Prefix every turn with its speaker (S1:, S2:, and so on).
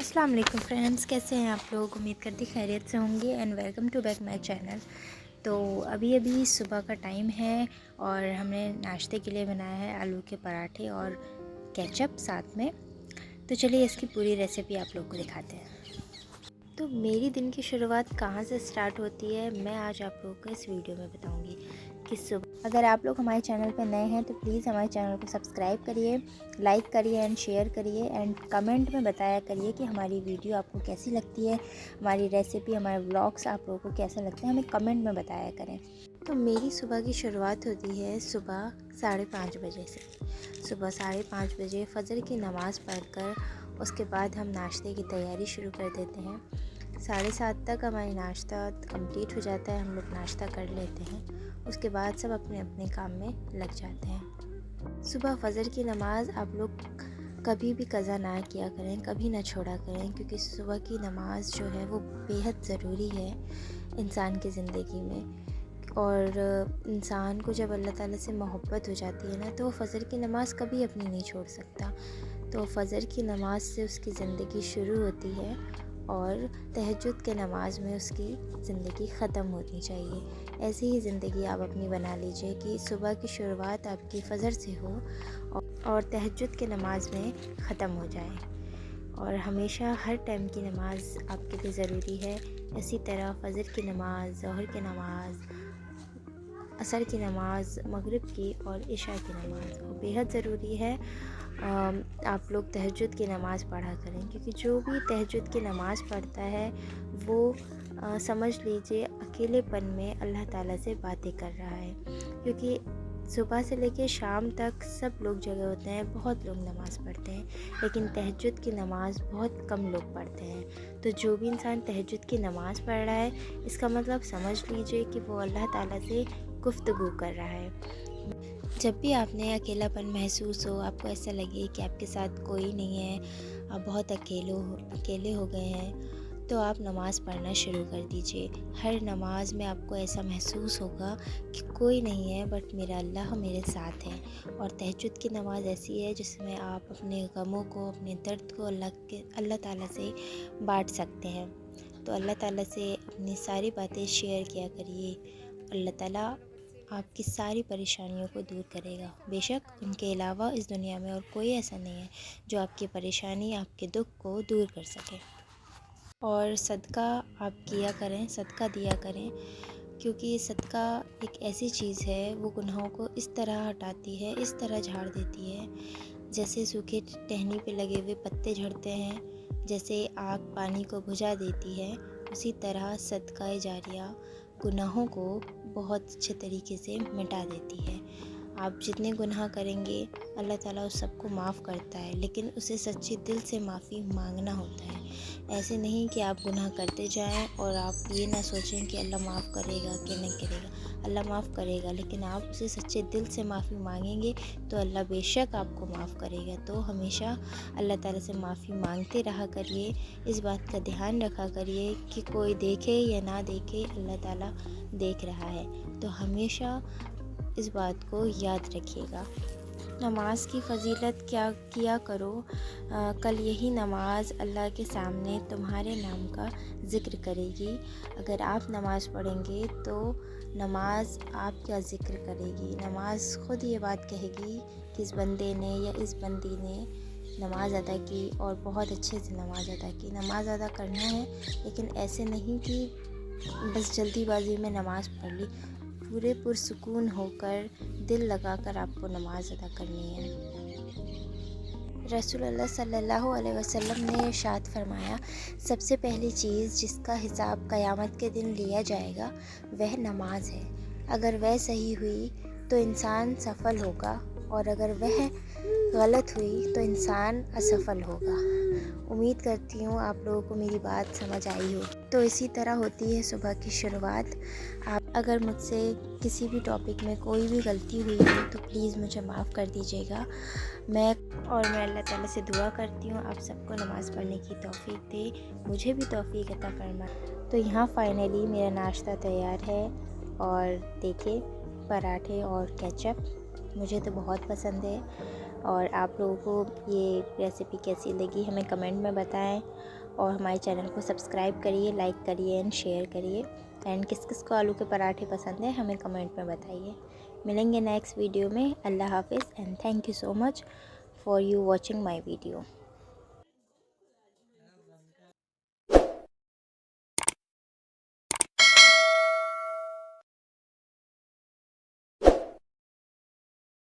S1: السلام علیکم فرینڈس، کیسے ہیں آپ لوگ؟ امید کرتی خیریت سے ہوں گے and welcome to back my channel. تو ابھی صبح کا ٹائم ہے اور ہم نے ناشتے کے لیے بنایا ہے آلو کے پراٹھے اور کیچپ ساتھ میں۔ تو چلیے اس کی پوری ریسیپی آپ لوگ کو دکھاتے ہیں۔ تو میری دن کی شروعات کہاں سے سٹارٹ ہوتی ہے میں آج آپ لوگوں کو اس ویڈیو میں بتاؤں گی کہ صبح اگر آپ لوگ ہمارے چینل پہ نئے ہیں تو پلیز ہمارے چینل کو سبسکرائب کریے، لائک کریے اینڈ شیئر کریے اینڈ کمنٹ میں بتایا کریے کہ ہماری ویڈیو آپ کو کیسی لگتی ہے، ہماری ریسیپی، ہمارے ولاگس آپ لوگوں کو کیسا لگتا ہے، ہمیں کمنٹ میں بتایا کریں۔ تو میری صبح کی شروعات ہوتی ہے صبح 5:30 بجے سے۔ صبح 5:30 بجے فجر کی نماز پڑھ کر اس کے بعد ہم ناشتے کی تیاری شروع کر دیتے ہیں۔ 7:30 تک ہماری ناشتہ کمپلیٹ ہو جاتا ہے، ہم لوگ ناشتہ کر لیتے ہیں، اس کے بعد سب اپنے اپنے کام میں لگ جاتے ہیں۔ صبح فجر کی نماز آپ لوگ کبھی بھی قضا نہ کیا کریں، کبھی نہ چھوڑا کریں، کیونکہ صبح کی نماز جو ہے وہ بیحد ضروری ہے انسان کی زندگی میں۔ اور انسان کو جب اللہ تعالیٰ سے محبت ہو جاتی ہے نا تو وہ فجر کی نماز کبھی اپنی نہیں چھوڑ سکتا۔ تو فجر کی نماز سے اس کی زندگی شروع ہوتی ہے اور تہجد کے نماز میں اس کی زندگی ختم ہونی چاہیے۔ ایسی ہی زندگی آپ اپنی بنا لیجئے کہ صبح کی شروعات آپ کی فجر سے ہو اور تہجد کے نماز میں ختم ہو جائے۔ اور ہمیشہ ہر ٹائم کی نماز آپ کے لیے ضروری ہے، اسی طرح فجر کی نماز، ظہر کی نماز، عصر کی نماز، مغرب کی اور عشاء کی نماز وہ بیحد ضروری ہے۔ آپ لوگ تہجد کی نماز پڑھا کریں، کیونکہ جو بھی تہجد کی نماز پڑھتا ہے وہ سمجھ لیجئے اکیلے پن میں اللہ تعالیٰ سے باتیں کر رہا ہے، کیونکہ صبح سے لے کے شام تک سب لوگ جگے ہوتے ہیں، بہت لوگ نماز پڑھتے ہیں، لیکن تہجد کی نماز بہت کم لوگ پڑھتے ہیں۔ تو جو بھی انسان تہجد کی نماز پڑھ رہا ہے اس کا مطلب سمجھ لیجئے کہ وہ اللہ تعالیٰ سے گفتگو کر رہا ہے۔ جب بھی آپ نے اکیلا پن محسوس ہو، آپ کو ایسا لگے کہ آپ کے ساتھ کوئی نہیں ہے، آپ بہت اکیلے ہو گئے ہیں، تو آپ نماز پڑھنا شروع کر دیجئے۔ ہر نماز میں آپ کو ایسا محسوس ہوگا کہ کوئی نہیں ہے بٹ میرا اللہ میرے ساتھ ہے۔ اور تہجد کی نماز ایسی ہے جس میں آپ اپنے غموں کو، اپنے درد کو اللہ تعالیٰ سے بانٹ سکتے ہیں۔ تو اللہ تعالیٰ سے اپنی ساری باتیں شیئر کیا کریے، اللہ تعالیٰ آپ کی ساری پریشانیوں کو دور کرے گا۔ بے شک ان کے علاوہ اس دنیا میں اور کوئی ایسا نہیں ہے جو آپ کی پریشانی، آپ کے دکھ کو دور کر سکے۔ اور صدقہ آپ کیا کریں، صدقہ دیا کریں، کیونکہ صدقہ ایک ایسی چیز ہے وہ گناہوں کو اس طرح ہٹاتی ہے، اس طرح جھاڑ دیتی ہے جیسے سوکھے ٹہنی پہ لگے ہوئے پتے جھڑتے ہیں، جیسے آگ پانی کو بجھا دیتی ہے، اسی طرح صدقہ جاریہ گناہوں کو بہت اچھے طریقے سے مٹا دیتی ہے۔ آپ جتنے گناہ کریں گے اللہ تعالیٰ اس سب کو معاف کرتا ہے، لیکن اسے سچی دل سے معافی مانگنا ہوتا ہے۔ ایسے نہیں کہ آپ گناہ کرتے جائیں اور آپ یہ نہ سوچیں کہ اللہ معاف کرے گا کہ نہیں کرے گا۔ اللہ معاف کرے گا، لیکن آپ اسے سچے دل سے معافی مانگیں گے تو اللہ بے شک آپ کو معاف کرے گا۔ تو ہمیشہ اللہ تعالیٰ سے معافی مانگتے رہا کریے، اس بات کا دھیان رکھا کریے کہ کوئی دیکھے یا نہ دیکھے اللہ تعالیٰ دیکھ رہا ہے۔ تو ہمیشہ اس بات کو یاد رکھیے گا۔ نماز کی فضیلت کیا کرو، کل یہی نماز اللہ کے سامنے تمہارے نام کا ذکر کرے گی۔ اگر آپ نماز پڑھیں گے تو نماز آپ کا ذکر کرے گی، نماز خود یہ بات کہے گی کہ اس بندے نے یا اس بندی نے نماز ادا کی اور بہت اچھے سے نماز ادا کی۔ نماز ادا کرنا ہے، لیکن ایسے نہیں کہ بس جلدی بازی میں نماز پڑھ لی، پورے پرسکون ہو کر دل لگا کر آپ کو نماز ادا کرنی ہے۔ رسول اللہ صلی اللہ علیہ وسلم نے ارشاد فرمایا، سب سے پہلی چیز جس کا حساب قیامت کے دن لیا جائے گا وہ نماز ہے۔ اگر وہ صحیح ہوئی تو انسان سفل ہوگا اور اگر وہ غلط ہوئی تو انسان اسفل ہوگا۔ امید کرتی ہوں آپ لوگوں کو میری بات سمجھ آئی ہوگی۔ تو اسی طرح ہوتی ہے صبح کی شروعات۔ آپ اگر مجھ سے کسی بھی ٹاپک میں کوئی بھی غلطی ہوئی ہو تو پلیز مجھے معاف کر دیجیے گا۔ میں اللہ تعالیٰ سے دعا کرتی ہوں آپ سب کو نماز پڑھنے کی توفیق دے، مجھے بھی توفیق عطا فرمائے۔ تو یہاں فائنلی میرا ناشتہ تیار ہے اور دیکھیں پراٹھے اور کیچپ مجھے تو بہت پسند ہے۔ اور آپ لوگوں کو یہ ریسیپی کیسی لگی ہمیں کمنٹ میں بتائیں، اور ہمارے چینل کو سبسکرائب کریے، لائک کریے اینڈ شیئر کریے، اینڈ کس کس کو آلو کے پراٹھے پسند ہیں ہمیں کمنٹ میں بتائیے۔ ملیں گے نیکسٹ ویڈیو میں۔ اللہ حافظ and thank you so much for you watching my video.